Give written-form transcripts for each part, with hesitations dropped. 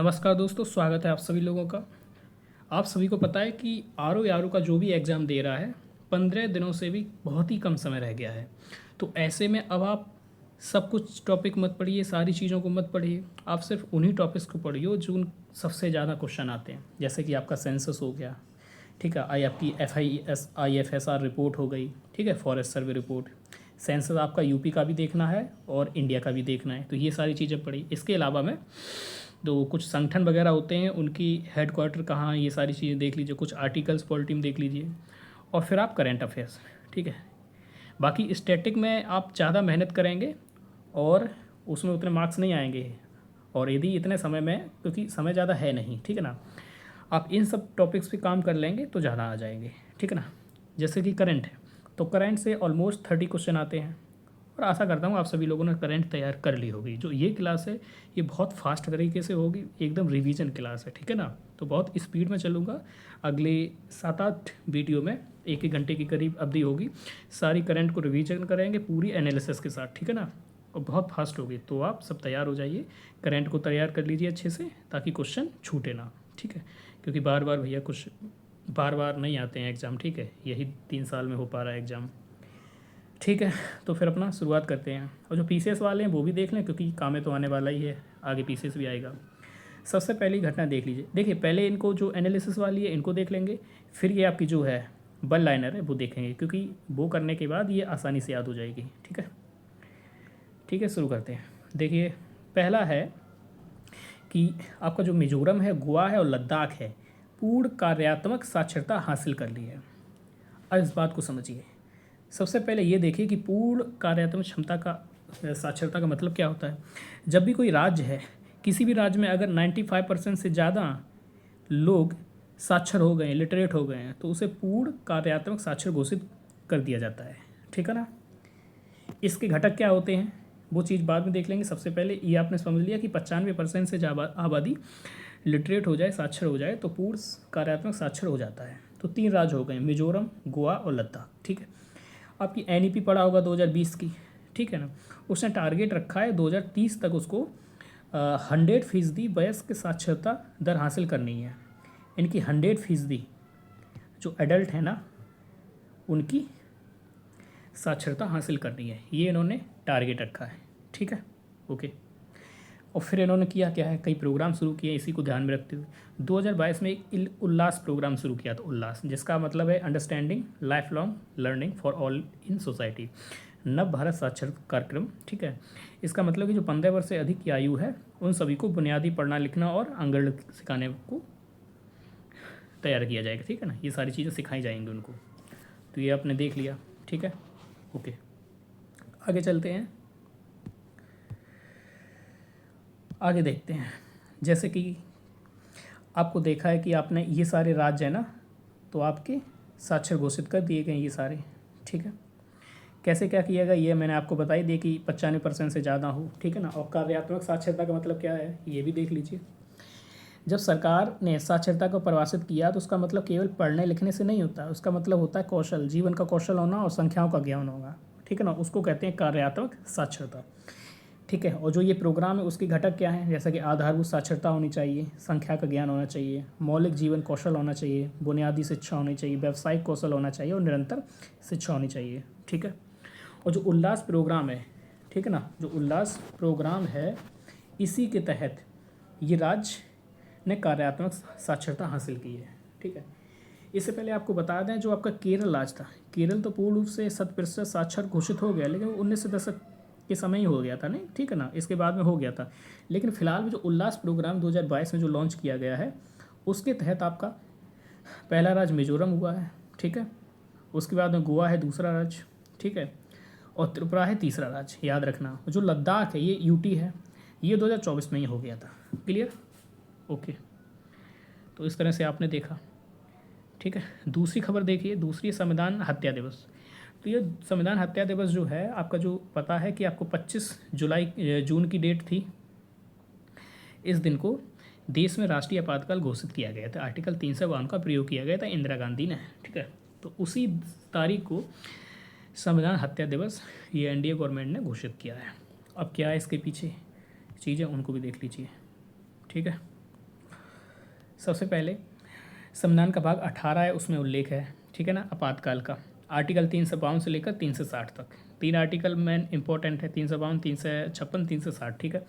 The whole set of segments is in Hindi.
नमस्कार दोस्तों, स्वागत है आप सभी लोगों का। आप सभी को पता है कि आर का जो भी एग्ज़ाम दे रहा है 15 दिनों से भी बहुत ही कम समय रह गया है। तो ऐसे में अब आप सब कुछ टॉपिक मत पढ़िए, सारी चीज़ों को मत पढ़िए। आप सिर्फ उन्हीं टॉपिक्स को पढ़िए जो सबसे ज़्यादा क्वेश्चन आते हैं। जैसे कि आपका सेंसस हो गया, ठीक है, आपकी IFSR रिपोर्ट हो गई, ठीक है, फॉरेस्ट सर्वे रिपोर्ट। सेंसस आपका यूपी का भी देखना है और इंडिया का भी देखना है, तो ये सारी चीज़ें पढ़ी। इसके अलावा में तो कुछ संगठन वगैरह होते हैं, उनकी हेडक्वार्टर कहाँ है, ये सारी चीज़ें देख लीजिए। कुछ आर्टिकल्स पॉलिटी में देख लीजिए और फिर आप करेंट अफेयर्स, ठीक है। बाकी स्टैटिक में आप ज़्यादा मेहनत करेंगे और उसमें उतने मार्क्स नहीं आएंगे, और यदि इतने समय में, क्योंकि समय ज़्यादा है नहीं, ठीक है ना, आप इन सब टॉपिक्स पे काम कर लेंगे तो ज़्यादा आ जाएंगे, ठीक है ना। जैसे कि करंट है, तो करंट से ऑलमोस्ट 30 क्वेश्चन आते हैं, और आशा करता हूँ आप सभी लोगों ने करंट तैयार कर ली होगी। जो ये क्लास है ये बहुत फास्ट तरीके से होगी, एकदम रिवीजन क्लास है, ठीक है ना। तो बहुत स्पीड में चलूँगा। अगले 7-8 वीडियो में 1-1 घंटे की करीब अवधि होगी, सारी करंट को रिवीजन करेंगे पूरी एनालिसिस के साथ, ठीक है ना। और बहुत फास्ट होगी, तो आप सब तैयार हो जाइए, करंट को तैयार कर लीजिए अच्छे से, ताकि क्वेश्चन छूटे ना, ठीक है। क्योंकि बार बार भैया कुछ बार बार नहीं आते हैं एग्ज़ाम, ठीक है, यही 3 साल में हो पा रहा है एग्ज़ाम, ठीक है। तो फिर अपना शुरुआत करते हैं, और जो पीसीएस वाले हैं वो भी देख लें, क्योंकि काम में तो आने वाला ही है, आगे पीसीएस भी आएगा। सबसे पहली घटना देख लीजिए। देखिए, पहले इनको जो एनालिसिस वाली है इनको देख लेंगे, फिर ये आपकी जो है वन लाइनर है वो देखेंगे, क्योंकि वो करने के बाद ये आसानी से याद हो जाएगी, ठीक है। ठीक है, शुरू करते हैं। देखिए, पहला है कि आपका जो मिजोरम है, गोवा है और लद्दाख है, पूर्ण कार्यात्मक साक्षरता हासिल कर ली है। अब इस बात को समझिए। सबसे पहले ये देखिए कि पूर्ण कार्यात्मक क्षमता का साक्षरता का मतलब क्या होता है। जब भी कोई राज्य है, किसी भी राज्य में अगर 95% से ज़्यादा लोग साक्षर हो गए हैं, लिटरेट हो गए हैं, तो उसे पूर्ण कार्यात्मक साक्षर घोषित कर दिया जाता है, ठीक है ना। इसके घटक क्या होते हैं वो चीज़ बाद में देख लेंगे। सबसे पहले ये आपने समझ लिया कि 95% से ज़्यादा आबादी लिटरेट हो जाए, साक्षर हो जाए, तो पूर्ण कार्यात्मक साक्षर हो जाता है। तो 3 राज्य हो गए, मिजोरम, गोवा और लद्दाख, ठीक है। आपकी NEP पढ़ा होगा 2020 की, ठीक है ना। उसने टारगेट रखा है 2030 तक उसको 100% वयस्क साक्षरता दर हासिल करनी है। इनकी 100% जो एडल्ट है ना, उनकी साक्षरता हासिल करनी है, ये इन्होंने टारगेट रखा है, ठीक है, ओके। और फिर इन्होंने किया क्या है, कई प्रोग्राम शुरू किए इसी को ध्यान में रखते हुए। 2022 में एक उल्लास प्रोग्राम शुरू किया था, उल्लास, जिसका मतलब है understanding life long learning for all in society, नव भारत साक्षर कार्यक्रम, ठीक है। इसका मतलब कि जो 15 वर्ष से अधिक की आयु है उन सभी को बुनियादी पढ़ना लिखना और अंग्रेजी सिखाने को तैयार किया जाएगा, ठीक है ना। ये सारी चीज़ें सिखाई जाएंगी उनको। तो ये आपने देख लिया, ठीक है, ओके। आगे चलते हैं, आगे देखते हैं। जैसे कि आपको देखा है कि आपने ये सारे राज्य हैं ना, तो आपके साक्षर घोषित कर दिए गए ये सारे, ठीक है। कैसे क्या किया गया ये मैंने आपको बताई दी कि 95% से ज़्यादा हो, ठीक है ना। और कार्यात्मक साक्षरता का मतलब क्या है ये भी देख लीजिए। जब सरकार ने साक्षरता को परिभाषित किया तो उसका मतलब केवल पढ़ने लिखने से नहीं होता, उसका मतलब होता है कौशल, जीवन का कौशल होना और संख्याओं का ज्ञान होगा, ठीक है ना। उसको कहते हैं कार्यात्मक साक्षरता, ठीक है। और जो ये प्रोग्राम है उसके घटक क्या हैं, जैसा कि आधारभूत साक्षरता होनी चाहिए, संख्या का ज्ञान होना चाहिए, मौलिक जीवन कौशल होना चाहिए, बुनियादी शिक्षा होनी चाहिए, व्यावसायिक कौशल होना चाहिए और निरंतर शिक्षा होनी चाहिए, ठीक है। और जो उल्लास प्रोग्राम है, ठीक है ना, जो उल्लास प्रोग्राम है, इसी के तहत ये राज्य ने कार्यात्मक साक्षरता हासिल की है, ठीक है। इससे पहले आपको बता दें, जो आपका केरल राज्य था, केरल तो पूर्ण रूप से 100% साक्षर घोषित हो गया, लेकिन 19वीं दशक के समय ही हो गया था, नहीं, ठीक है ना, इसके बाद में हो गया था। लेकिन फिलहाल में जो उल्लास प्रोग्राम 2022 में जो लॉन्च किया गया है, उसके तहत आपका पहला राज्य मिजोरम हुआ है, ठीक है। उसके बाद में गोवा है दूसरा राज्य, ठीक है, और त्रिपुरा है तीसरा राज्य, याद रखना। जो लद्दाख है ये UT है, ये 2024 में ही हो गया था, क्लियर, ओके। तो इस तरह से आपने देखा, ठीक है। दूसरी खबर देखिए, दूसरी संविधान हत्या दिवस। तो ये संविधान हत्या दिवस जो है आपका, जो पता है कि आपको 25 जून की डेट थी। इस दिन को देश में राष्ट्रीय आपातकाल घोषित किया गया था, आर्टिकल 352 का प्रयोग किया गया था इंदिरा गांधी ने, ठीक है। तो उसी तारीख को संविधान हत्या दिवस ये NDA गवर्नमेंट ने घोषित किया है। अब क्या है इसके पीछे चीज़ें, उनको भी देख लीजिए, ठीक है, सबसे पहले संविधान का भाग 18 है, उसमें उल्लेख है, ठीक है ना, आपातकाल का। आर्टिकल 352 से लेकर 360 तक, 3 आर्टिकल मेन इंपॉर्टेंट है, 352, 356, 360, ठीक है।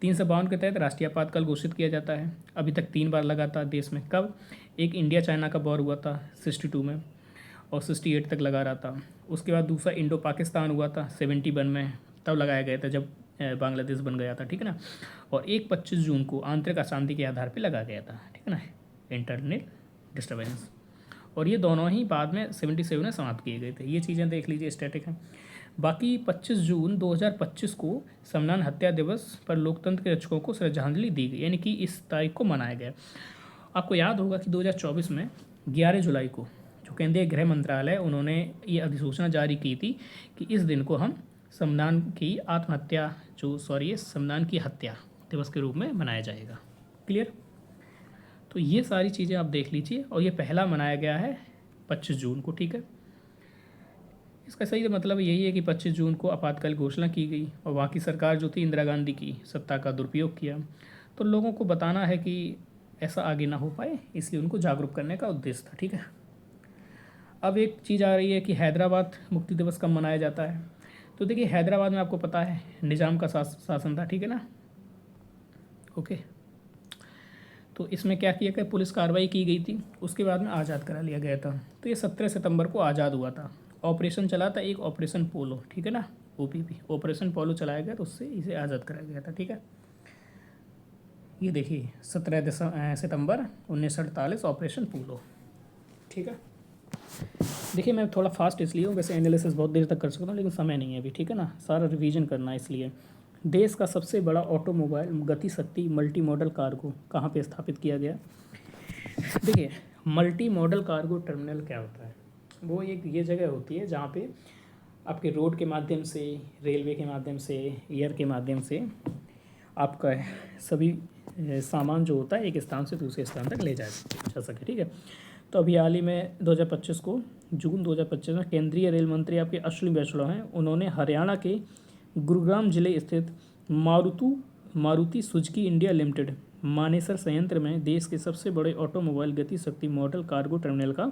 352 के तहत राष्ट्रीय आपातकाल घोषित किया जाता है। अभी तक 3 बार लगातार देश में। कब? एक इंडिया चाइना का वॉर हुआ था 62 में, और 68 तक लगा रहा था। उसके बाद दूसरा इंडो पाकिस्तान हुआ था 71 में, तब लगाया गया था जब बांग्लादेश बन गया था, ठीक है ना। और एक 25 जून को आंतरिक अशांति के आधार पर लगा गया था, ठीक है ना, इंटरनल डिस्टर्बेंस। और ये दोनों ही बाद में 77 में समाप्त किए गए थे। ये चीज़ें देख लीजिए, स्टैटिक हैं। बाकी 25 जून 2025 को संविधान हत्या दिवस पर लोकतंत्र के रक्षकों को श्रद्धांजलि दी गई, यानी कि इस तारीख को मनाया गया। आपको याद होगा कि 2024 में 11 जुलाई को जो केंद्रीय गृह मंत्रालय, उन्होंने ये अधिसूचना जारी की थी कि इस दिन को हम संविधान की आत्महत्या संविधान की हत्या दिवस के रूप में मनाया जाएगा। क्लियर? तो ये सारी चीज़ें आप देख लीजिए, और ये पहला मनाया गया है 25 जून को, ठीक है। इसका सही मतलब यही है कि 25 जून को आपातकाल घोषणा की गई, और वहाँ की सरकार जो थी इंदिरा गांधी की, सत्ता का दुरुपयोग किया। तो लोगों को बताना है कि ऐसा आगे ना हो पाए, इसलिए उनको जागरूक करने का उद्देश्य था, ठीक है। अब एक चीज़ आ रही है कि हैदराबाद मुक्ति दिवस कब मनाया जाता है। तो देखिए, हैदराबाद में आपको पता है निज़ाम का शासन था, ठीक है ना। ओके, तो इसमें क्या किया गया, पुलिस कार्रवाई की गई थी, उसके बाद में आज़ाद करा लिया गया था। तो ये 17 सितंबर को आज़ाद हुआ था। ऑपरेशन चला था एक, ऑपरेशन पोलो, ठीक है ना, OPP, ऑपरेशन पोलो चलाया गया, तो उससे इसे आज़ाद कराया गया था, ठीक है। ये देखिए 17 सितंबर 1948, ऑपरेशन पोलो, ठीक है। देखिए मैं थोड़ा फास्ट इसलिए हूँ, वैसे एनालिसिस बहुत देर तक कर सकता हूँ, लेकिन समय नहीं है अभी, ठीक है ना, सारा रिवीजन करना है। इसलिए देश का सबसे बड़ा ऑटोमोबाइल गति शक्ति मल्टी मॉडल कार्गो कहाँ पे स्थापित किया गया। देखिए, मल्टी मॉडल कार्गो टर्मिनल क्या होता है, वो एक ये जगह होती है जहाँ पे आपके रोड के माध्यम से, रेलवे के माध्यम से, एयर के माध्यम से आपका सभी सामान जो होता है एक स्थान से दूसरे स्थान तक ले जा सके, ठीक है। तो अभी हाल ही में 2025 को, जून 2025 में केंद्रीय रेल मंत्री आपके अश्विनी वैष्णव हैं, उन्होंने हरियाणा के गुरुग्राम जिले स्थित Maruti Suzuki India limited Manesar संयंत्र में देश के सबसे बड़े ऑटोमोबाइल गति शक्ति मॉडल कार्गो टर्मिनल का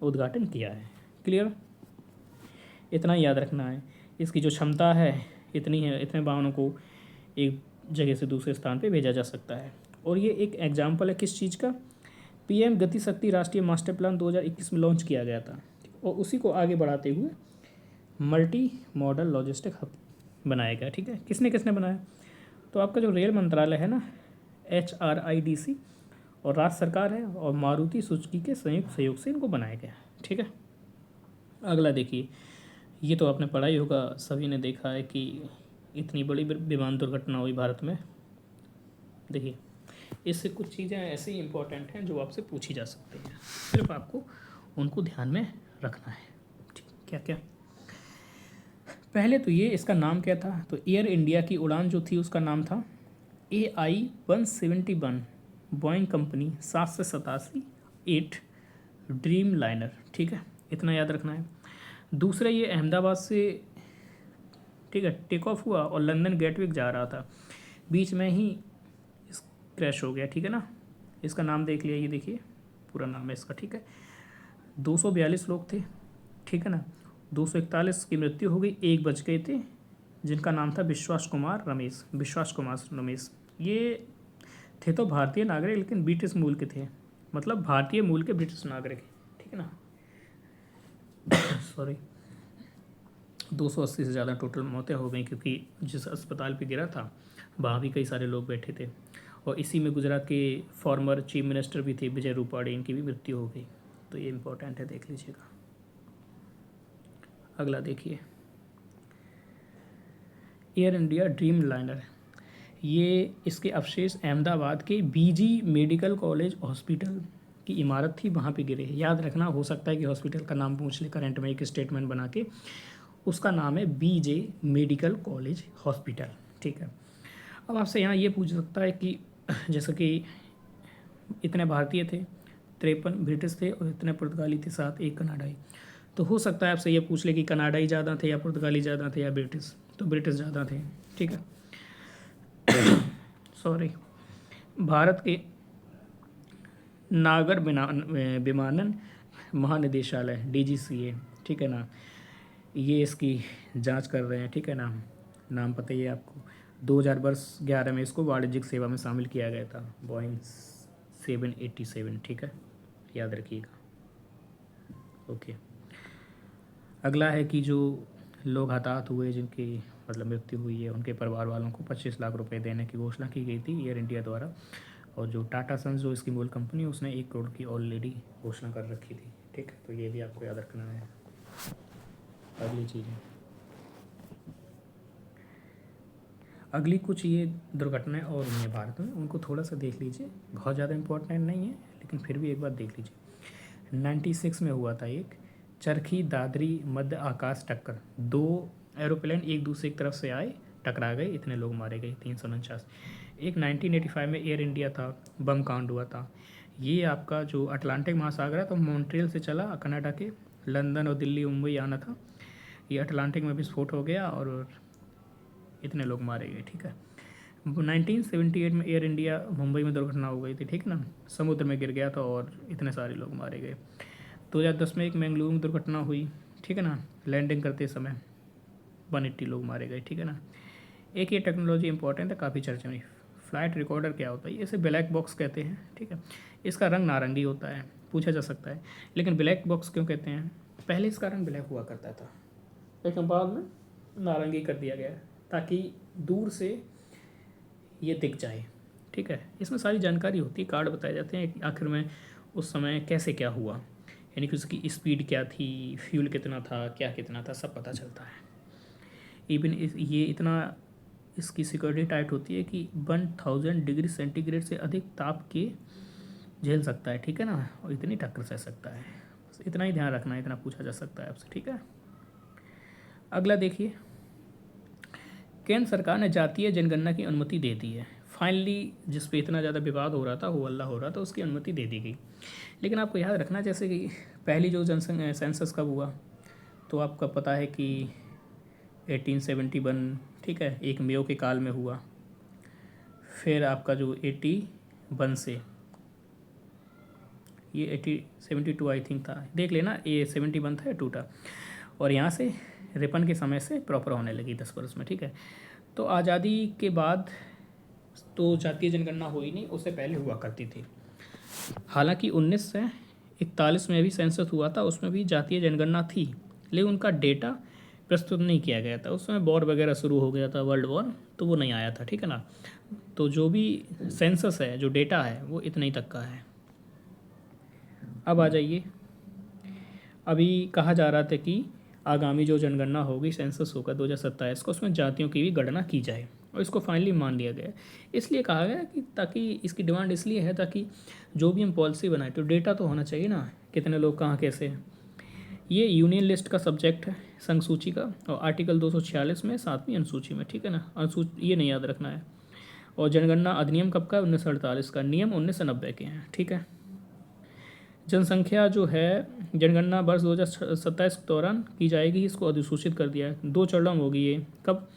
उद्घाटन किया है। क्लियर? इतना याद रखना है, इसकी जो क्षमता है इतनी है, इतने वाहनों को एक जगह से दूसरे स्थान पे भेजा जा सकता है। और ये एक एग्जाम्पल है किस चीज़ का, PM गति शक्ति राष्ट्रीय मास्टर प्लान 2021 में लॉन्च किया गया था, और उसी को आगे बढ़ाते हुए मल्टी मॉडल लॉजिस्टिक हब बनाया गया, ठीक है। किसने किसने बनाया, तो आपका जो रेल मंत्रालय है ना, HRIDC, और राज्य सरकार है, और मारुति सुजुकी के संयुक्त सहयोग से इनको बनाया गया, ठीक है। अगला देखिए, ये तो आपने पढ़ा ही होगा, सभी ने देखा है कि इतनी बड़ी विमान दुर्घटना हुई भारत में। देखिए, इससे कुछ चीज़ें ऐसी इंपॉर्टेंट हैं जो आपसे पूछी जा सकती हैं, सिर्फ आपको उनको ध्यान में रखना है, ठीक। क्या क्या, पहले तो ये, इसका नाम क्या था, तो एयर इंडिया की उड़ान जो थी उसका नाम था AI-171 Boeing company 787-8 dream liner, ठीक है, इतना याद रखना है। दूसरा, ये अहमदाबाद से, ठीक है, टेक ऑफ हुआ और लंदन गेटविक जा रहा था, बीच में ही क्रैश हो गया, ठीक है ना। इसका नाम देख लिया, ये देखिए पूरा नाम है इसका, ठीक है। 242 लोग थे, ठीक है ना, 241 की मृत्यु हो गई, 1 बच गए थे, जिनका नाम था विश्वास कुमार रमेश। ये थे तो भारतीय नागरिक, लेकिन ब्रिटिश मूल के थे, मतलब भारतीय मूल के ब्रिटिश नागरिक, ठीक है ना। सॉरी, 280 से ज़्यादा टोटल मौतें हो गई, क्योंकि जिस अस्पताल पे गिरा था वहाँ भी कई सारे लोग बैठे थे, और इसी में गुजरात के फॉर्मर चीफ मिनिस्टर भी थे विजय रूपाणी, इनकी भी मृत्यु हो गई। तो ये इम्पोर्टेंट है, देख लीजिएगा। अगला देखिए, एयर इंडिया ड्रीम लाइनर, ये इसके अवशेष अहमदाबाद के BG मेडिकल कॉलेज हॉस्पिटल की इमारत थी, वहाँ पे गिरे। याद रखना, हो सकता है कि हॉस्पिटल का नाम पूछ ले करंट में, एक स्टेटमेंट बना के, उसका नाम है BJ मेडिकल कॉलेज हॉस्पिटल, ठीक है। अब आपसे यहाँ ये पूछ सकता है कि जैसे कि इतने भारतीय थे, 53 ब्रिटिश थे, और इतने पुर्तगाली थे, 7, 1 कनाडाई, तो हो सकता है आपसे ये पूछ ले कि कनाडाई ज़्यादा थे या पुर्तगाली ज़्यादा थे या ब्रिटिश, तो ब्रिटिश ज़्यादा थे, ठीक है। सॉरी, भारत के नागर विमानन महानिदेशालय DGCA, ठीक है ना, ये इसकी जांच कर रहे हैं, ठीक है ना। नाम पता ही है आपको। 2011 में इसको वाणिज्यिक सेवा में शामिल किया गया था, बोइंग 787, ठीक है, याद रखिएगा। ओके, अगला है कि जो लोग हताहत हुए, जिनकी मतलब मृत्यु हुई है, उनके परिवार वालों को 25 लाख रुपए देने की घोषणा की गई थी एयर इंडिया द्वारा। और जो टाटा सन्स जो इसकी मूल कंपनी है, उसने 1 करोड़ की ऑलरेडी घोषणा कर रखी थी, ठीक है। तो ये भी आपको याद रखना है। अगली चीज़ें, अगली कुछ ये दुर्घटनाएं और हुई हैं भारत में, उनको थोड़ा सा देख लीजिए। बहुत ज़्यादा इम्पोर्टेंट नहीं है, लेकिन फिर भी एक बार देख लीजिए। 96 में हुआ था एक चरखी दादरी मध्य आकाश टक्कर। 2 एरोप्लेन एक दूसरे की तरफ से आए, टकरा गए, इतने लोग मारे गए, 349। एक 1985 में एयर इंडिया था, बम कांड हुआ था। ये आपका जो अटलांटिक महासागर है, तो मॉन्ट्रियल से चला कनाडा के, लंदन और दिल्ली मुंबई आना था। ये अटलांटिक में विस्फोट हो गया और इतने लोग मारे गए, ठीक है। 1978 में एयर इंडिया मुंबई में दुर्घटना हो गई थी, ठीक ना, समुद्र में गिर गया था और इतने सारे लोग मारे गए। 2010 में एक मैंगलुरु में दुर्घटना हुई, ठीक है ना, लैंडिंग करते समय 180 लोग मारे गए, ठीक है ना। एक ये टेक्नोलॉजी इंपॉर्टेंट है, काफ़ी चर्चा में। फ्लाइट रिकॉर्डर क्या होता है? इसे ब्लैक बॉक्स कहते हैं, ठीक है। इसका रंग नारंगी होता है, पूछा जा सकता है, लेकिन ब्लैक बॉक्स क्यों कहते हैं? पहले इसका रंग ब्लैक हुआ करता था, लेकिन बाद में नारंगी कर दिया गया ताकि दूर से ये दिख जाए, ठीक है। इसमें सारी जानकारी होती है, कार्ड बताए जाते हैं आखिर में उस समय कैसे क्या हुआ, यानी कि उसकी स्पीड क्या थी, फ्यूल कितना था, क्या कितना था, सब पता चलता है। इवन ये इतना इसकी सिक्योरिटी टाइट होती है कि 1000 डिग्री सेंटीग्रेड से अधिक ताप के झेल सकता है, ठीक है ना, और इतनी टक्कर सह सकता है। बस इतना ही ध्यान रखना है, इतना पूछा जा सकता है आपसे, ठीक है। अगला देखिए, केंद्र सरकार ने जातीय जनगणना की अनुमति दे दी है। फाइनली जिस पे इतना ज़्यादा विवाद हो रहा था, हो हल्ला हो रहा था, उसकी अनुमति दे दी गई। लेकिन आपको याद रखना, जैसे कि पहली जो जनसंख्या सेंसस कब हुआ, तो आपका पता है कि 1871, ठीक है, एक मेयो के काल में हुआ। फिर आपका जो 81 से, ये 72 आई थिंक था, देख लेना, ये 71 था या 2 था। और यहाँ से रिपन के समय से प्रॉपर होने लगी 10 वर्ष में, ठीक है। तो आज़ादी के बाद तो जातीय जनगणना हुई नहीं, उससे पहले हुआ करती थी। हालांकि 1941 में भी सेंसस हुआ था, उसमें भी जातीय जनगणना थी, लेकिन उनका डेटा प्रस्तुत नहीं किया गया था। उस समय वॉर वगैरह शुरू हो गया था, वर्ल्ड वॉर, तो वो नहीं आया था, ठीक है ना। तो जो भी सेंसस है, जो डेटा है, वो इतने ही तक का है। अब आ जाइए, अभी कहा जा रहा था कि आगामी जो जनगणना होगी, सेंसस होगा 2027 को, उसमें जातियों की भी गणना की जाए, और इसको फाइनली मान लिया गया। इसलिए कहा गया कि ताकि इसकी डिमांड इसलिए है ताकि जो भी हम पॉलिसी बनाए तो डेटा तो होना चाहिए ना, कितने लोग कहाँ कैसे हैं। ये यूनियन लिस्ट का सब्जेक्ट है, संघ सूची का, और आर्टिकल 246 में 7वीं अनुसूची में, ठीक है ना। अनुसूची ये नहीं याद रखना है। और जनगणना अधिनियम कब का? 1948 का। नियम 1990 के हैं, ठीक है। जनसंख्या जो है, जनगणना वर्ष 2027 के दौरान की जाएगी, इसको अधिसूचित कर दिया है। 2 चरणों में होगी ये। कब?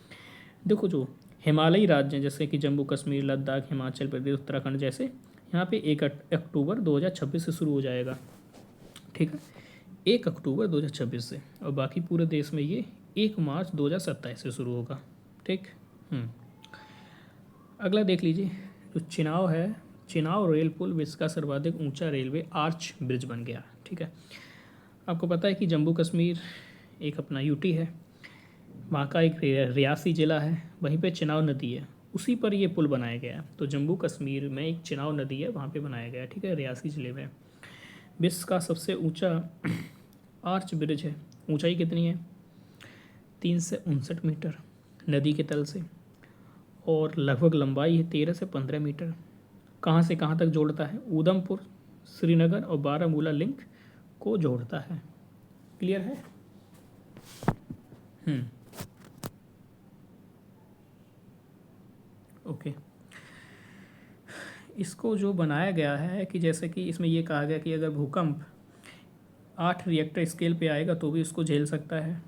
देखो, जो हिमालयी राज्य हैं जैसे कि जम्मू कश्मीर, लद्दाख, हिमाचल प्रदेश, उत्तराखंड जैसे, यहाँ पे 1 अक्टूबर 2026 से शुरू हो जाएगा, ठीक है, 1 अक्टूबर 2026 से। और बाकी पूरे देश में ये 1 मार्च 2027 से शुरू होगा, ठीक। अगला देख लीजिए, जो चिनाव है, चिनाव रेल पुल विश्व का सर्वाधिक ऊंचा रेलवे आर्च ब्रिज बन गया, ठीक है। आपको पता है कि जम्मू कश्मीर एक अपना यूटी है, वहाँ का एक रियासी ज़िला है, वहीं पे चिनाव नदी है, उसी पर ये पुल बनाया गया है। तो जम्मू कश्मीर में एक चिनाव नदी है, वहाँ पे बनाया गया है, ठीक है, रियासी ज़िले में। विश्व का सबसे ऊंचा आर्च ब्रिज है। ऊंचाई कितनी है? 359 मीटर नदी के तल से, और लगभग लंबाई है 13 से 15 मीटर। कहाँ से कहाँ तक जोड़ता है? उधमपुर, श्रीनगर और बारामूला लिंक को जोड़ता है। क्लियर है? ओके। इसको जो बनाया गया है कि जैसे कि इसमें ये कहा गया कि अगर भूकंप 8 रिएक्टर स्केल पे आएगा तो भी उसको झेल सकता है,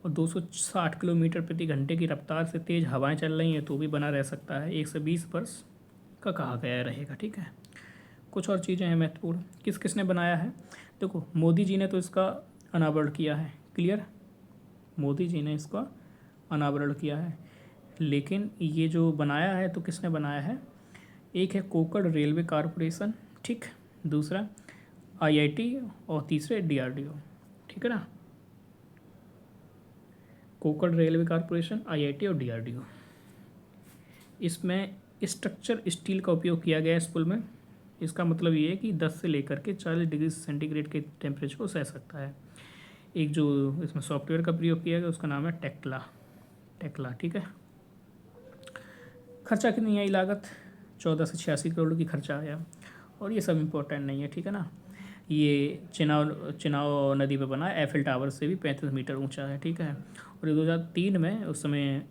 और 260 किलोमीटर प्रति घंटे की रफ्तार से तेज़ हवाएं चल रही हैं तो भी बना रह सकता है। 120 वर्ष का कहा गया रहेगा, ठीक है। कुछ और चीज़ें हैं महत्वपूर्ण, किस किसने बनाया है। देखो मोदी जी ने तो इसका अनावरण किया है, क्लियर, मोदी जी ने इसका अनावरण किया है। लेकिन ये जो बनाया है तो किसने बनाया है, एक है कोकण रेलवे कारपोरेशन, ठीक, दूसरा आईआईटी और तीसरे डीआरडीओ, ठीक है ना। कोकण रेलवे कारपोरेशन, आईआईटी और डीआरडीओ। इसमें स्ट्रक्चर स्टील का उपयोग किया गया है इस पुल में। इसका मतलब ये है कि 10 से लेकर के 40 डिग्री सेंटीग्रेड के टेम्परेचर को सह सकता है। एक जो इसमें सॉफ्टवेयर का प्रयोग किया गया उसका नाम है टेक्ला, टेक्ला, ठीक है। खर्चा कितनी आई, लागत 14 से 86 करोड़ की खर्चा आया। और ये सब इम्पोर्टेंट नहीं है, ठीक है ना। ये चिनाव नदी पे बना है, एफिल टावर से भी 35 मीटर ऊंचा है, ठीक है। और ये 2003 में उस समय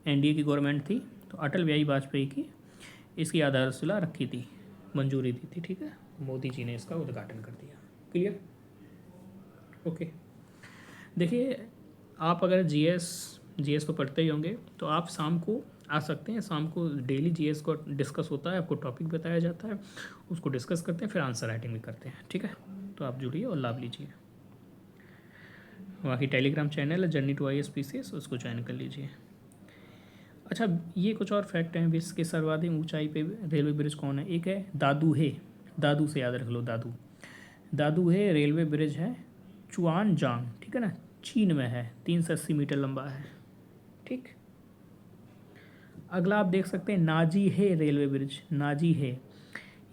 एनडीए की गवर्नमेंट थी, तो अटल बिहारी वाजपेयी की इसकी आधारशिला रखी थी, मंजूरी दी थी, ठीक है। मोदी जी ने इसका उद्घाटन कर दिया, क्लियर, ओके। देखिए आप अगर जीएस तो पढ़ते ही होंगे, तो आप शाम को आ सकते हैं, शाम को डेली जीएस को डिस्कस होता है, आपको टॉपिक बताया जाता है, उसको डिस्कस करते हैं, फिर आंसर राइटिंग भी करते हैं, ठीक है। तो आप जुड़िए और लाभ लीजिए। वहाँ की टेलीग्राम चैनल है जर्नी टू IAS-PCS, उसको ज्वाइन कर लीजिए। अच्छा, ये कुछ और फैक्ट हैं। विश्व के सर्वाधिक ऊंचाई पे रेलवे ब्रिज कौन है, एक है दादू है, दादू से याद रख लो, दादू, दादू है रेलवे ब्रिज है चुआनजांग, ठीक है ना, चीन में है, 380 मीटर लंबा है, ठीक। अगला आप देख सकते हैं नाजी है रेलवे ब्रिज, नाजी है,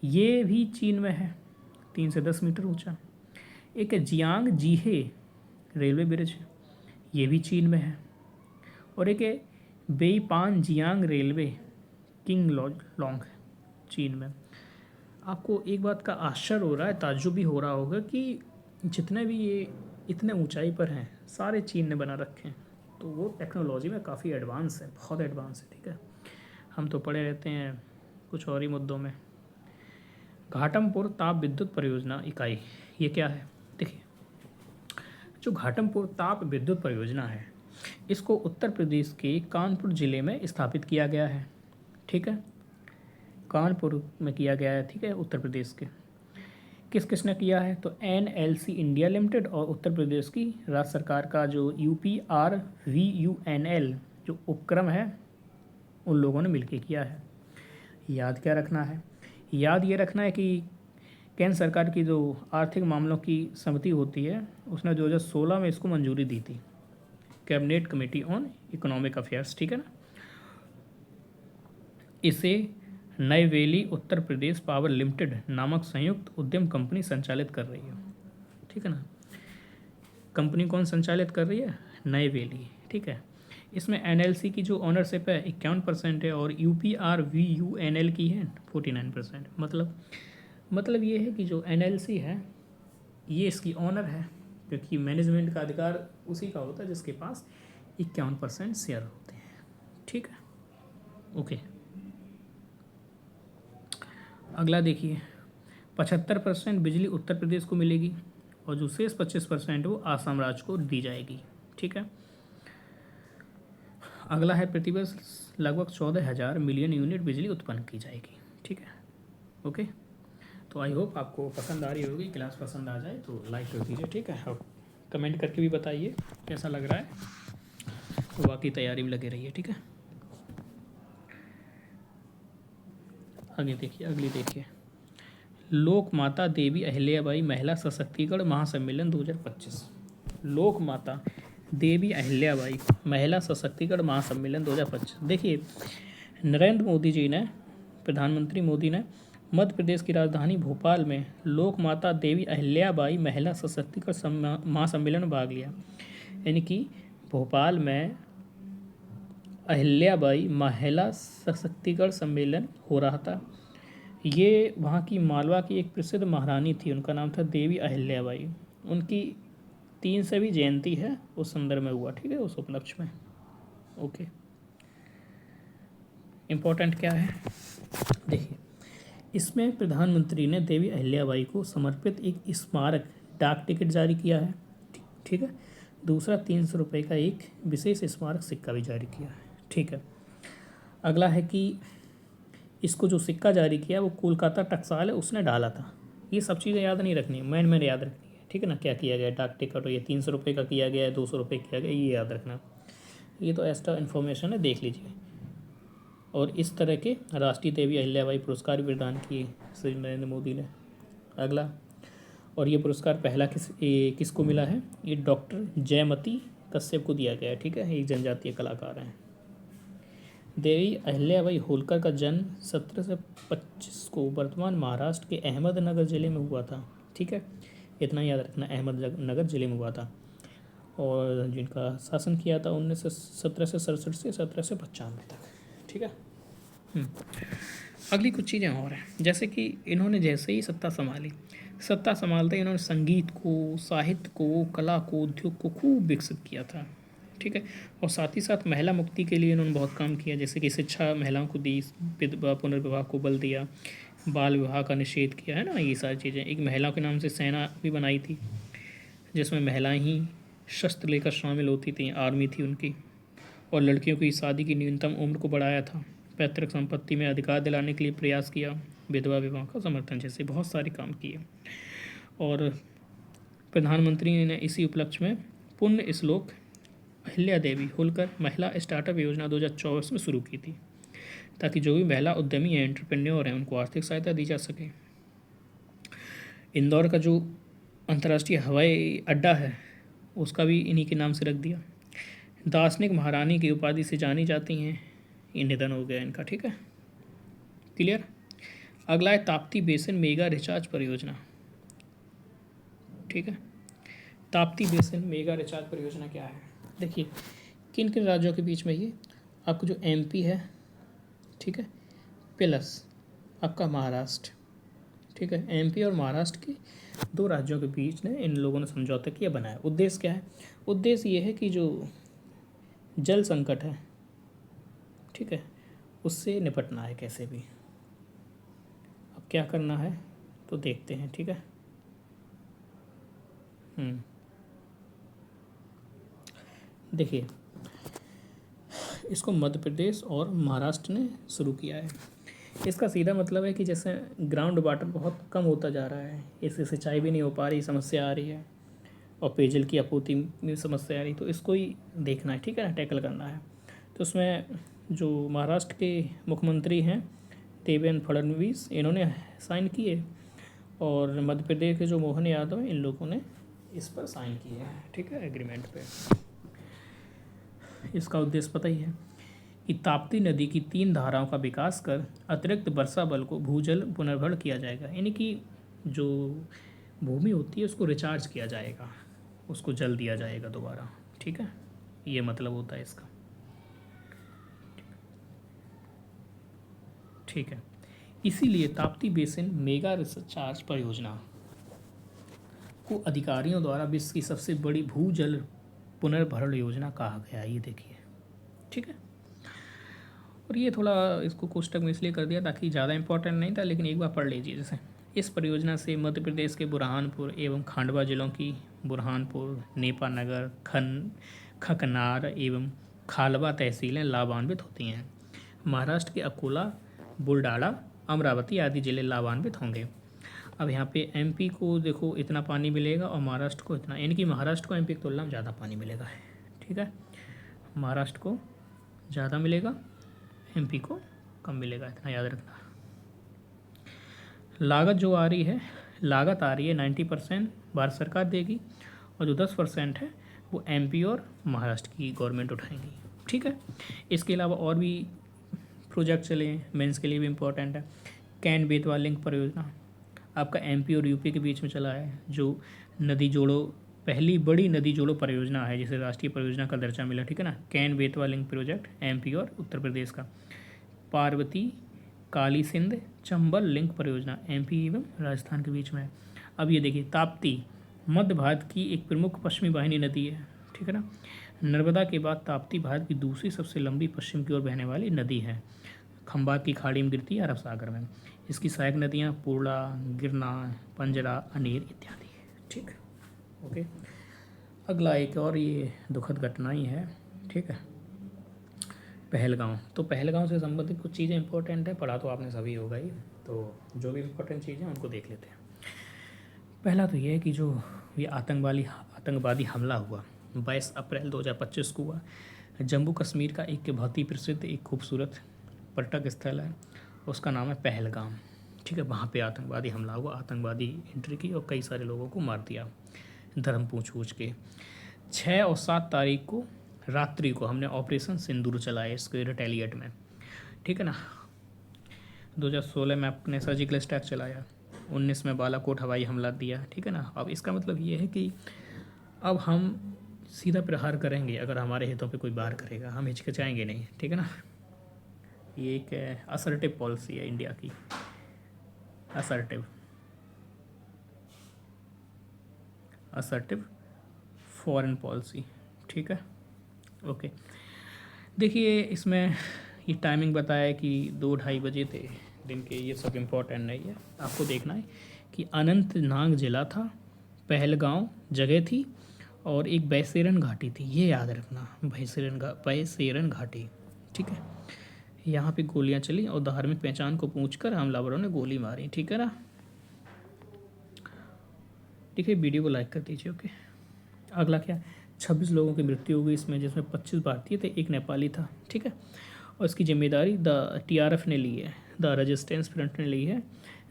ये भी चीन में है, 3 से 10 मीटर ऊंचा। एक है जियांग जीहे रेलवे ब्रिज, ये भी चीन में है। और एक है बेईपान जियांग रेलवे किंग लॉन्ग, चीन में। आपको एक बात का आश्चर्य हो रहा है, ताज्जुब भी हो रहा होगा कि जितने भी ये इतने ऊंचाई पर हैं सारे चीन ने बना रखे हैं, तो वो टेक्नोलॉजी में काफ़ी एडवांस है, बहुत एडवांस है, ठीक है। हम तो पड़े रहते हैं कुछ और ही मुद्दों में। घाटमपुर ताप विद्युत परियोजना इकाई, ये क्या है, देखिए जो घाटमपुर ताप विद्युत परियोजना है, इसको उत्तर प्रदेश के कानपुर ज़िले में स्थापित किया गया है, ठीक है, कानपुर में किया गया है, ठीक है, उत्तर प्रदेश के। किस किसने किया है, तो NLC इंडिया लिमिटेड और उत्तर प्रदेश की राज्य सरकार का जो UPRVUNL जो उपक्रम है, उन लोगों ने मिलकर किया है। याद क्या रखना है, याद ये रखना है कि केंद्र सरकार की जो आर्थिक मामलों की समिति होती है, उसने 2016 में इसको मंजूरी दी थी, cabinet committee on economic affairs, ठीक है ना। इसे नईवेली उत्तर प्रदेश पावर लिमिटेड नामक संयुक्त उद्यम कंपनी संचालित कर रही है, ठीक है ना। कंपनी कौन संचालित कर रही है, नईवेली, ठीक है। इसमें NLC की जो ओनरशिप है 51% है और UPRVUNL की है 49%। मतलब ये है कि जो NLC है ये इसकी ऑनर है, क्योंकि मैनेजमेंट का अधिकार उसी का होता है जिसके पास 51% शेयर होते हैं, ठीक है, ओके। अगला देखिए, 75% बिजली उत्तर प्रदेश को मिलेगी और जो शेष 25% वो आसाम राज्य को दी जाएगी, ठीक है। अगला है प्रतिवर्ष लगभग 14,000 मिलियन यूनिट बिजली उत्पन्न की जाएगी, ठीक है, ओके। तो आई होप आपको पसंद आ रही होगी, क्लास पसंद आ जाए तो लाइक कर दीजिए, ठीक है, और कमेंट करके भी बताइए कैसा लग रहा है, तो बाकी तैयारी में लगे रहिए, ठीक है। आगे देखिए, अगली देखिए, लोक माता देवी अहिल्याबाई महिला सशक्तिकरण महासम्मेलन 2025। लोक माता देवी अहिल्याबाई महिला सशक्तिकरण महासम्मेलन 2025। देखिए नरेंद्र मोदी जी ने, प्रधानमंत्री मोदी ने मध्य प्रदेश की राजधानी भोपाल में लोक माता देवी अहिल्याबाई महिला सशक्तिकरण महासम्मेलन में भाग लिया। यानी कि भोपाल में अहिल्याबाई महिला सशक्तिकरण सम्मेलन हो रहा था। ये वहाँ की मालवा की एक प्रसिद्ध महारानी थी, उनका नाम था देवी अहिल्याबाई। उनकी 300वीं जयंती है, उस संदर्भ में हुआ, ठीक है, उस उपलक्ष्य में, ओके। इम्पोर्टेंट क्या है, देखिए इसमें प्रधानमंत्री ने देवी अहिल्याबाई को समर्पित एक स्मारक डाक टिकट जारी किया है, ठीक है। दूसरा 300 रुपये का एक विशेष स्मारक सिक्का भी जारी किया है, ठीक है। अगला है कि इसको जो सिक्का जारी किया वो कोलकाता टकसाल है उसने डाला था। ये सब चीज़ें याद नहीं रखनी, मैंने याद रखनी है, ठीक है ना। क्या किया गया, डाक टिकट, और ये 300 रुपये का किया गया है, 200 रुपये किया गया, ये याद रखना। ये तो एक्स्ट्रा इन्फॉर्मेशन है, देख लीजिए। और इस तरह के राष्ट्रीय देवी अहिल्याबाई पुरस्कार भी प्रदान किए श्री नरेंद्र मोदी ने। अगला, और ये पुरस्कार पहला किसको मिला है, ये डॉक्टर जयमती कश्यप को दिया गया है, ठीक है। एक जनजातीय कलाकार हैं। देवी अहिल्याबाई होलकर का जन्म 1725 को वर्तमान महाराष्ट्र के अहमदनगर जिले में हुआ था, ठीक है। इतना याद रखना, अहमदनगर जिले में हुआ था। और जिनका शासन किया था 1767 से 1795 तक, ठीक है। अगली कुछ चीज़ें और हैं, जैसे कि इन्होंने जैसे ही सत्ता संभालते इन्होंने संगीत को, साहित्य को, कला को, उद्योग को खूब विकसित किया था, ठीक है। और साथ ही साथ महिला मुक्ति के लिए इन्होंने बहुत काम किया, जैसे कि शिक्षा महिलाओं को दी, विधवा पुनर्विवाह को बल दिया, बाल विवाह का निषेध किया है ना, ये सारी चीज़ें। एक महिलाओं के नाम से सेना भी बनाई थी, जिसमें महिलाएं ही शस्त्र लेकर शामिल होती थी, आर्मी थी उनकी। और लड़कियों की शादी की न्यूनतम उम्र को बढ़ाया था, पैतृक संपत्ति में अधिकार दिलाने के लिए प्रयास किया, विधवा विवाह का समर्थन, जैसे बहुत सारे काम किए। और प्रधानमंत्री ने इसी उपलक्ष्य में पुण्य श्लोक अहिल्या देवी होलकर महिला स्टार्टअप योजना 2024 में शुरू की थी, ताकि जो भी महिला उद्यमी हैं, एंटरप्रेन्योर हैं, उनको आर्थिक सहायता दी जा सके। इंदौर का जो अंतर्राष्ट्रीय हवाई अड्डा है उसका भी इन्हीं के नाम से रख दिया। दार्शनिक महारानी की उपाधि से जानी जाती हैं, ये निधन हो गया इनका, ठीक है। क्लियर। अगला है ताप्ती बेसिन मेगा रिचार्ज परियोजना, ठीक है। ताप्ती बेसिन मेगा रिचार्ज परियोजना क्या है, देखिए किन किन राज्यों के बीच में ये, आपको जो एमपी है, ठीक है, प्लस आपका महाराष्ट्र, ठीक है। एमपी और महाराष्ट्र के दो राज्यों के बीच में इन लोगों ने समझौता किया, बनाया। उद्देश्य क्या है, उद्देश्य ये है कि जो जल संकट है, ठीक है, उससे निपटना है कैसे भी। अब क्या करना है तो देखते हैं, ठीक है। देखिए, इसको मध्य प्रदेश और महाराष्ट्र ने शुरू किया है। इसका सीधा मतलब है कि जैसे ग्राउंड वाटर बहुत कम होता जा रहा है, इससे सिंचाई भी नहीं हो पा रही, समस्या आ रही है, और पेयजल की आपूर्ति में समस्या आ रही, तो इसको ही देखना है, ठीक है ना, टैकल करना है। तो उसमें जो महाराष्ट्र के मुख्यमंत्री हैं देवेंद्र फडणवीस, इन्होंने साइन किए, और मध्य प्रदेश के जो मोहन यादव हैं, इन लोगों ने इस पर साइन किए हैं, ठीक है, एग्रीमेंट पे। इसका उद्देश्य पता ही है कि ताप्ती नदी की 3 धाराओं का विकास कर अतिरिक्त वर्षा बल को भूजल पुनर्भरण किया जाएगा, यानी कि जो भूमि होती है उसको रिचार्ज किया जाएगा, उसको जल दिया जाएगा दोबारा, ठीक है। ये मतलब होता है इसका, ठीक है। इसीलिए ताप्ती बेसिन मेगा रिचार्ज परियोजना को अधिकारियों द्वारा विश्व की सबसे बड़ी भूजल पुनर्भरण योजना कहा गया, ये देखिए, ठीक है। और ये थोड़ा इसको कोष्टक में इसलिए कर दिया ताकि ज़्यादा इंपॉर्टेंट नहीं था, लेकिन एक बार पढ़ लीजिए। जैसे इस परियोजना से मध्य प्रदेश के बुरहानपुर एवं खांडवा जिलों की बुरहानपुर, नेपानगर, खकनार एवं खालवा तहसीलें लाभान्वित होती हैं। महाराष्ट्र के अकोला, बुलडाड़ा, अमरावती आदि जिले लाभान्वित होंगे। अब यहाँ पे एमपी को देखो इतना पानी मिलेगा और महाराष्ट्र को इतना, यानी कि महाराष्ट्र को एमपी की तुलना में ज़्यादा पानी मिलेगा, ठीक है। महाराष्ट्र को ज़्यादा मिलेगा, एमपी को कम मिलेगा, इतना याद रखना। लागत जो आ रही है, लागत आ रही है 90% भारत सरकार देगी, और जो 10% है वो एमपी और महाराष्ट्र की गवर्नमेंट उठाएंगी, ठीक है। इसके अलावा और भी प्रोजेक्ट चले हैं, मेंस के लिए भी इम्पोर्टेंट है। कैन बेतवा लिंक परियोजना आपका एमपी और यूपी के बीच में चला है, जो नदी जोड़ो, पहली बड़ी नदी जोड़ो परियोजना है, जिसे राष्ट्रीय परियोजना का दर्जा मिला, ठीक है ना। Can Betwa link project MP और उत्तर प्रदेश का। पार्वती काली सिंध चंबल लिंक परियोजना एमपी एवं राजस्थान के बीच में है। अब ये देखिए, ताप्ती मध्य भारत की एक प्रमुख पश्चिमी वाहिनी नदी है, ठीक है ना। नर्मदा के बाद ताप्ती भारत की दूसरी सबसे लंबी पश्चिम की ओर बहने वाली नदी है, खंबात की खाड़ी में गिरती है अरब सागर में। इसकी सहायक नदियाँ पूर्णा, गिरना, पंजरा, अनेर इत्यादि, ठीक, ओके। अगला एक और ये दुखद घटना ही है, ठीक है। पहलगाँव, तो पहलगाँव से संबंधित कुछ चीज़ें इंपॉर्टेंट है, पढ़ा तो आपने सभी होगा ही, तो जो भी इंपॉर्टेंट चीज़ें हैं उनको देख लेते हैं। पहला तो ये है कि जो ये आतंकवादी हमला हुआ 22 अप्रैल 2025 को हुआ, जम्मू कश्मीर का एक बहुत ही प्रसिद्ध एक खूबसूरत पर्यटक स्थल है, उसका नाम है पहलगाम। ठीक है, वहाँ पे आतंकवादी हमला हुआ, आतंकवादी एंट्री की और कई सारे लोगों को मार दिया धर्म पूछ के। 6 और 7 तारीख को रात्रि को हमने ऑपरेशन सिंदूर चलाया इसके रिटेलिएट में। ठीक है ना, 2016 में अपने सर्जिकल स्ट्राइक चलाया, 19 में बालाकोट हवाई हमला दिया। ठीक है ना, अब इसका मतलब ये है कि अब हम सीधा प्रहार करेंगे अगर हमारे हितों पे कोई वार करेगा, हम हिचकिचाएंगे नहीं। ठीक है ना, ये एक असर्टिव पॉलिसी है इंडिया की, असर्टिव फॉरेन पॉलिसी। ठीक है, ओके। देखिए इसमें ये टाइमिंग बताया है कि 2-2:30 बजे थे दिन के, ये सब इम्पोर्टेंट नहीं है, आपको देखना है कि अनंतनाग ज़िला था, पहलगांव जगह थी और एक बैसेरन घाटी थी, ये याद रखना, बैसेरन घाटी। ठीक है, यहाँ पे गोलियाँ चली और धार्मिक पहचान को पूछकर हमलावरों ने गोली मारी। ठीक है ना, ठीक है, वीडियो को लाइक कर दीजिए। ओके, अगला क्या, 26 लोगों की मृत्यु हो गई इसमें, जिसमें 25 भारतीय थे, एक नेपाली था। ठीक है, और इसकी जिम्मेदारी TRF ने ली है, द रेजिस्टेंस फ्रंट ने ली है,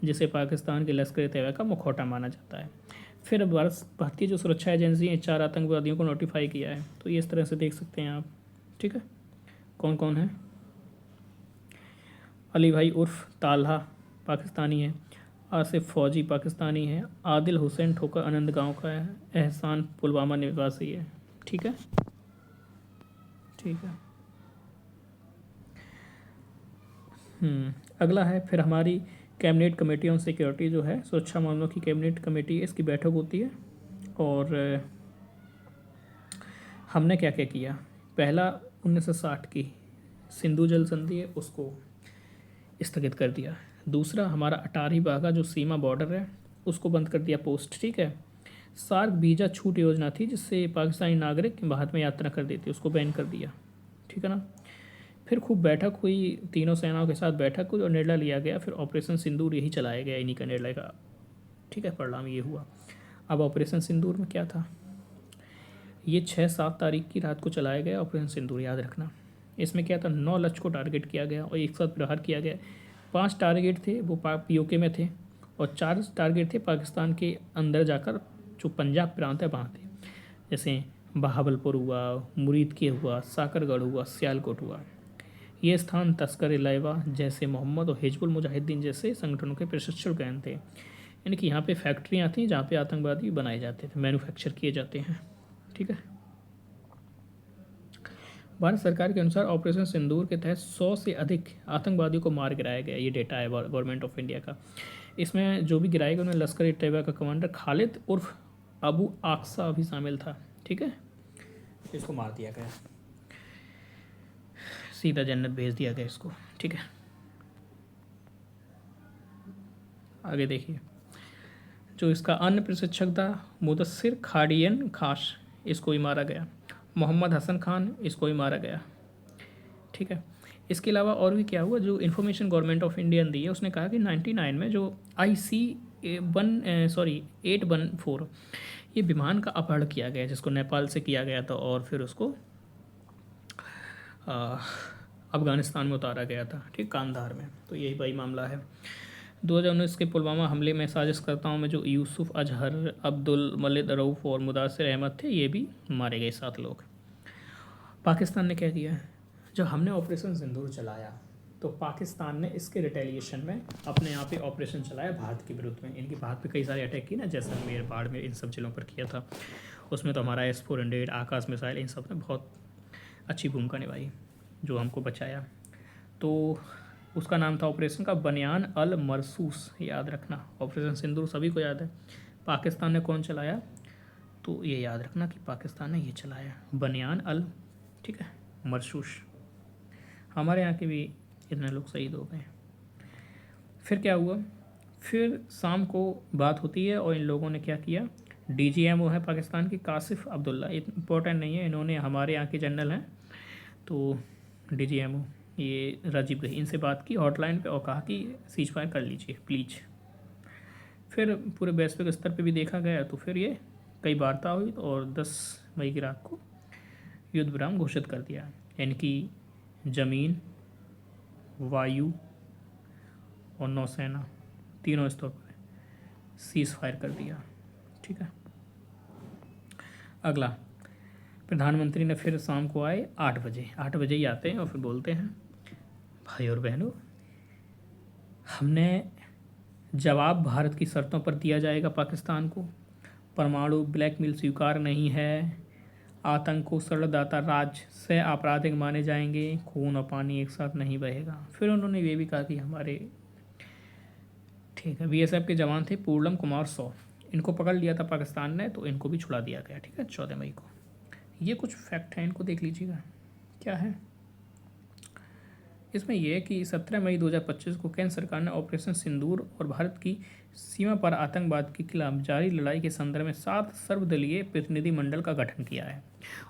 जिसे पाकिस्तान के लश्कर तैयबा का मुखौटा माना जाता है। फिर भारतीय जो सुरक्षा एजेंसी है 4 आतंकवादियों को नोटिफाई किया है, तो ये इस तरह से देख सकते हैं आप। ठीक है, कौन कौन है, अली भाई उर्फ ताल्हा पाकिस्तानी है, आसिफ फौजी पाकिस्तानी है, आदिल हुसैन ठोकर आनंद गांव का है, एहसान पुलवामा निवासी है। ठीक है, ठीक है। अगला है फिर हमारी कैबिनेट कमेटी ऑन सिक्योरिटी, जो है सुरक्षा मामलों की कैबिनेट कमेटी है, इसकी बैठक होती है। और हमने क्या क्या किया, पहला 1960 की सिंधु जल संधि है उसको स्थगित कर दिया। दूसरा हमारा अटारी वाघा जो सीमा बॉर्डर है उसको बंद कर दिया पोस्ट। ठीक है, सार्क वीज़ा छूट योजना थी जिससे पाकिस्तानी नागरिक भारत में यात्रा कर देते, उसको बैन कर दिया। ठीक है ना, फिर खूब बैठक हुई, तीनों सेनाओं के साथ बैठक हुई और निर्णय लिया गया, फिर ऑपरेशन सिंदूर यही चलाया गया, इन्हीं का निर्णय का। ठीक है, परिणाम ये हुआ। अब ऑपरेशन सिंदूर में क्या था, ये 6-7 तारीख की रात को चलाया गया ऑपरेशन सिंदूर, याद रखना। इसमें क्या था, 9 लक्ष्य को टारगेट किया गया और एक साथ प्रहार किया गया। 5 टारगेट थे वो POK में थे और 4 टारगेट थे पाकिस्तान के अंदर जाकर, जो पंजाब प्रांत है वहाँ थे, जैसे बहावलपुर हुआ, मुरीदके हुआ, साकरगढ़ हुआ, सियालकोट हुआ। ये स्थान तस्कर लाइवा जैसे मोहम्मद और हिजबुल मुजाहिदीन जैसे संगठनों के प्रशिक्षण केंद्र थे, यानी कि यहाँ पे फैक्ट्रियाँ थी जहाँ पे आतंकवादी बनाए जाते थे, मैन्युफैक्चर किए जाते हैं। ठीक है, भारत सरकार के अनुसार ऑपरेशन सिंदूर के तहत 100 से अधिक आतंकवादियों को मार गिराया गया, ये डेटा है गवर्नमेंट ऑफ इंडिया का। इसमें जो भी गिराए गए उनमें लश्कर तैयबा का कमांडर खालिद उर्फ अबू आक्सा भी शामिल था। ठीक है, इसको मार दिया गया, सीधा जन्नत भेज दिया गया इसको। ठीक है, आगे देखिए, जो इसका अन्य प्रशिक्षक था मुदस्सिर खाड़ियन खास, इसको ही मारा गया। मोहम्मद हसन खान, इसको ही मारा गया। ठीक है, इसके अलावा और भी क्या हुआ, जो इन्फॉर्मेशन गवर्नमेंट ऑफ इंडिया ने दी है उसने कहा कि 99 में जो IC-814 ये विमान का अपहरण किया गया, जिसको नेपाल से किया गया था और फिर उसको अफ़गानिस्तान में उतारा गया था। ठीक, कांधार में, तो यही वही मामला है। 2019 के पुलवामा हमले में साजिशकर्ताओं में जो यूसुफ अजहर, अब्दुल मलिक रऊफ़ और मुदासिर अहमद थे, ये भी मारे गए 7 लोग। पाकिस्तान ने क्या किया, जब हमने ऑपरेशन सिंदूर चलाया तो पाकिस्तान ने इसके रिटेलिएशन में अपने यहाँ पे ऑपरेशन चलाया भारत के विरुद्ध में। इनकी भारत पे कई सारे अटैक किए ना, जैसलमेर, बाड़मेर, इन सब जिलों पर किया था। उसमें तो हमारा S-400 आकाश मिसाइल, इन सब ने बहुत अच्छी भूमिका निभाई, जो हमको बचाया। तो उसका नाम था ऑपरेशन का बनियान अल मरसूस, याद रखना। ऑपरेशन सिंदूर सभी को याद है, पाकिस्तान ने कौन चलाया, तो ये याद रखना कि पाकिस्तान ने ये चलाया, बनियान अल, ठीक है, मरसूस। हमारे यहाँ के भी इतने लोग शहीद हो गए। फिर क्या हुआ, फिर शाम को बात होती है और इन लोगों ने क्या किया, DGMO है पाकिस्तान की कासिफ अब्दुल्ला, इम्पोर्टेंट नहीं है, इन्होंने हमारे यहाँ के जनरल हैं, तो DGMO ये राजीव गही, इनसे बात की हॉटलाइन पे और कहा कि सीज फायर कर लीजिए प्लीज। फिर पूरे वैश्विक स्तर पे भी देखा गया तो फिर ये कई वार्ता हुई और 10 मई की रात को युद्ध विराम घोषित कर दिया। यानी कि जमीन, वायु और नौसेना तीनों स्तरों पर सीज फायर कर दिया। ठीक है। अगला, प्रधानमंत्री ने फिर शाम को आए 8 बजे ही आते हैं और फिर बोलते हैं, भाई और बहनों, हमने जवाब भारत की शर्तों पर दिया जाएगा पाकिस्तान को। परमाणु ब्लैकमेल स्वीकार नहीं है। आतंक को षड्यंत्र राज से आपराधिक माने जाएंगे। खून और पानी एक साथ नहीं बहेगा। फिर उन्होंने ये भी कहा कि हमारे ठीक है BSF के जवान थे पूर्णम कुमार 100, इनको पकड़ लिया था पाकिस्तान ने तो इनको भी छुड़ा दिया गया। ठीक है, 14 मई को। ये कुछ फैक्ट हैं, इनको देख लीजिएगा क्या है इसमें। यह है कि 17 मई 2025 को केंद्र सरकार ने ऑपरेशन सिंदूर और भारत की सीमा पर आतंकवाद के खिलाफ जारी लड़ाई के संदर्भ में 7 सर्वदलीय प्रतिनिधिमंडल का गठन किया है।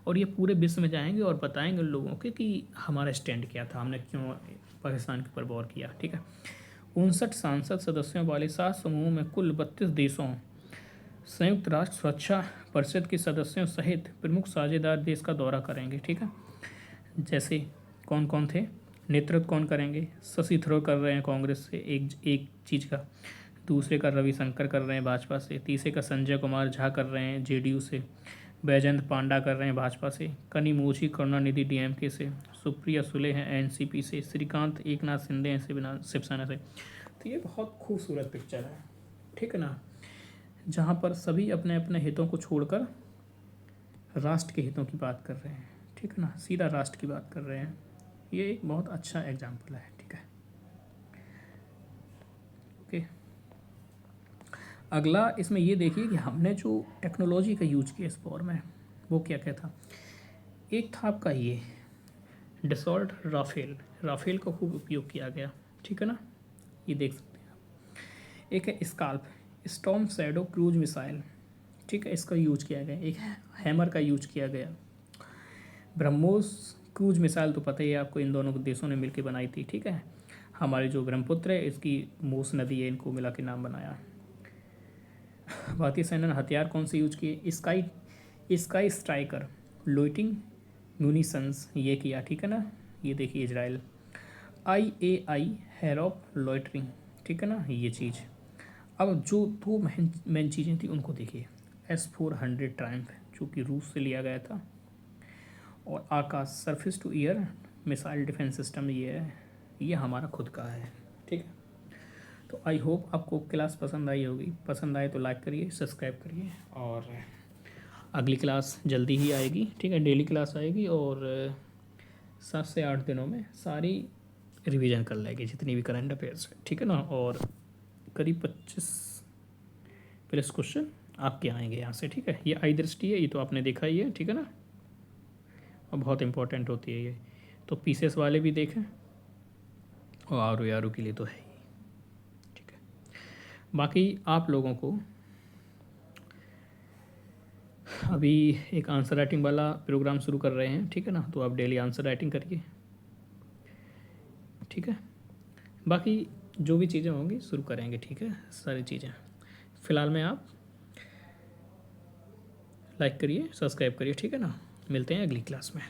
और ये पूरे विश्व में जाएंगे और बताएंगे लोगों के कि हमारा स्टैंड क्या था, हमने क्यों पाकिस्तान के ऊपर वॉर किया। ठीक है। 59 सांसद सदस्यों वाले 7 समूहों में कुल 32 देशों, संयुक्त राष्ट्र सुरक्षा परिषद के सदस्यों सहित प्रमुख साझेदार देश का दौरा करेंगे। ठीक है। जैसे कौन कौन थे, नेतृत्व कौन करेंगे, शशि थरूर कर रहे हैं कांग्रेस से एक चीज़ का, दूसरे का रविशंकर कर रहे हैं भाजपा से, तीसरे का संजय कुमार झा कर रहे हैं JDU से, बैजयंत पांडा कर रहे हैं भाजपा से, कनिमोझी करुणानिधि DMK से, सुप्रिया सुले हैं NCP से, श्रीकांत एकनाथ शिंदे हैं शिवसेना से। तो ये बहुत खूबसूरत पिक्चर है, ठीक है ना, जहाँ पर सभी अपने अपने हितों को छोड़कर राष्ट्र के हितों की बात कर रहे हैं। ठीक है ना, सीधा राष्ट्र की बात कर रहे हैं। ये एक बहुत अच्छा एग्जाम्पल है। ठीक है, ओके। अगला इसमें ये देखिए कि हमने जो टेक्नोलॉजी का यूज किया इस वॉर में वो क्या क्या था। एक था आपका ये डसॉल्ट राफेल का खूब उपयोग किया गया। ठीक है ना, ये देख सकते हैं आप। एक है scalp storm shadow cruise missile. ठीक है, इसका यूज किया गया। एक हैमर का यूज किया गया। ब्रह्मोस क्रूज मिसाइल तो पता ही है आपको, इन दोनों देशों ने मिलकर बनाई थी। ठीक है, हमारी जो ब्रह्मपुत्र है इसकी मोस नदी है, इनको मिला के नाम बनाया। भारतीय सेना ने हथियार कौन से यूज किए, स्काई स्ट्राइकर लोइटिंग म्यूनिशंस ये किया। ठीक है ना, ये देखिए इजराइल। IAI हेरोप loitering. ठीक है ना, ये चीज़। अब जो दो मेन चीज़ें थी उनको देखिए। S-400 ट्रायम्फ जो कि रूस से लिया गया था, और Akash surface to air missile defence system ये हमारा खुद का है। ठीक है, तो आई होप आपको क्लास पसंद आई होगी। पसंद आए तो लाइक करिए, सब्सक्राइब करिए, और अगली क्लास जल्दी ही आएगी। ठीक है, डेली क्लास आएगी और 7 से 8 दिनों में सारी रिवीजन कर लेंगे जितनी भी करंट अफेयर्स है। ठीक है ना, और करीब 25+ क्वेश्चन आपके आएंगे यहाँ से। ठीक है, ये आई दृष्टि है, ये तो आपने देखा ही है। ठीक है ना, और बहुत इंपॉर्टेंट होती है ये, तो पीसेस वाले भी देखें, और आरू के लिए तो है ही। ठीक है, बाकी आप लोगों को अभी एक आंसर राइटिंग वाला प्रोग्राम शुरू कर रहे हैं। ठीक है ना, तो आप डेली आंसर राइटिंग करिए। ठीक है, बाकी जो भी चीज़ें होंगी शुरू करेंगे। ठीक है, सारी चीज़ें फ़िलहाल में आप लाइक करिए, सब्सक्राइब करिए। ठीक है ना, मिलते हैं अगली क्लास में।